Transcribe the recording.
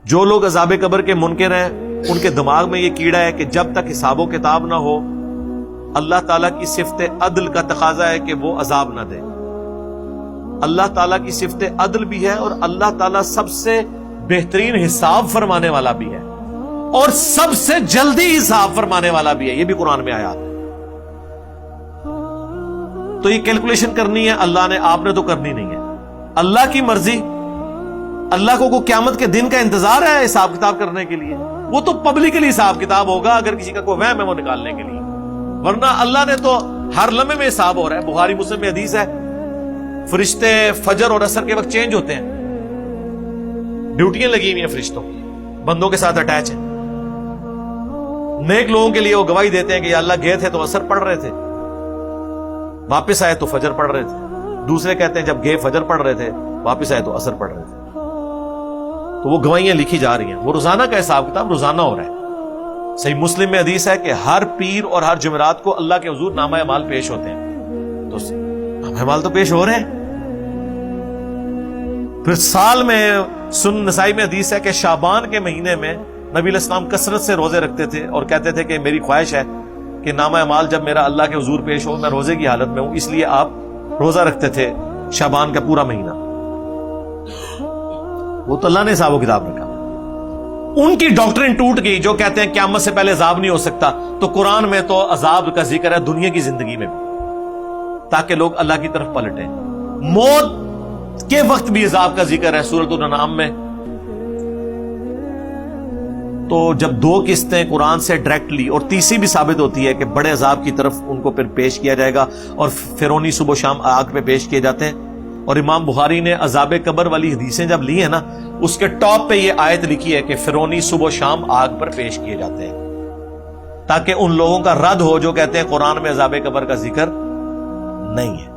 جو لوگ عذاب قبر کے منکر ہیں ان کے دماغ میں یہ کیڑا ہے کہ جب تک حساب و کتاب نہ ہو اللہ تعالیٰ کی صفت عدل کا تقاضا ہے کہ وہ عذاب نہ دے. اللہ تعالیٰ کی صفت عدل بھی ہے اور اللہ تعالیٰ سب سے بہترین حساب فرمانے والا بھی ہے اور سب سے جلدی حساب فرمانے والا بھی ہے. یہ بھی قرآن میں آیا. تو یہ کیلکولیشن کرنی ہے اللہ نے، آپ نے تو کرنی نہیں ہے. اللہ کی مرضی. اللہ کو کوئی قیامت کے دن کا انتظار ہے حساب کتاب کرنے کے لیے؟ وہ تو پبلکلی حساب کتاب ہوگا اگر کسی کا کوئی وہم ہے وہ نکالنے کے لیے، ورنہ اللہ نے تو ہر لمحے میں حساب ہو رہا ہے. بخاری مسلم میں حدیث ہے فرشتے فجر اور عصر کے وقت چینج ہوتے ہیں. ڈیوٹیاں لگی ہوئی ہیں فرشتوں کی، بندوں کے ساتھ اٹیچ ہیں. نیک لوگوں کے لیے وہ گواہی دیتے ہیں کہ یا اللہ گئے تھے تو عصر پڑھ رہے تھے، واپس آئے تو فجر پڑھ رہے تھے. دوسرے کہتے ہیں جب گئے فجر پڑھ رہے تھے، واپس آئے تو عصر پڑھ رہے تھے. تو وہ گواہیاں لکھی جا رہی ہیں. وہ روزانہ کا حساب کتاب روزانہ ہو رہا ہے. صحیح مسلم میں حدیث ہے کہ ہر پیر اور ہر جمعرات کو اللہ کے حضور نامہ اعمال پیش ہوتے ہیں. تو نامہ اعمال تو پیش ہو رہے ہیں. پھر سال میں سنن نسائی میں حدیث ہے کہ شعبان کے مہینے میں نبی علیہ السلام کثرت سے روزے رکھتے تھے اور کہتے تھے کہ میری خواہش ہے کہ نامہ اعمال جب میرا اللہ کے حضور پیش ہو میں روزے کی حالت میں ہوں، اس لیے آپ روزہ رکھتے تھے شعبان کا پورا مہینہ. وہ تو اللہ نے حساب و کتاب رکھا. ان کی ڈاکٹرن ٹوٹ گئی جو کہتے ہیں قیامت سے پہلے عذاب نہیں ہو سکتا. تو قرآن میں تو عذاب کا ذکر ہے دنیا کی زندگی میں بھی تاکہ لوگ اللہ کی طرف پلٹیں. موت کے وقت بھی عذاب کا ذکر ہے سورۃ الانعام میں. تو جب دو قسطیں قرآن سے ڈائریکٹلی اور تیسری بھی ثابت ہوتی ہے کہ بڑے عذاب کی طرف ان کو پھر پیش کیا جائے گا اور فرعونی صبح و شام آگ پہ پیش کیے جاتے ہیں. اور امام بخاری نے عذاب قبر والی حدیثیں جب لی ہیں نا، اس کے ٹاپ پہ یہ آیت لکھی ہے کہ فرعونی صبح و شام آگ پر پیش کیے جاتے ہیں تاکہ ان لوگوں کا رد ہو جو کہتے ہیں قرآن میں عذاب قبر کا ذکر نہیں ہے.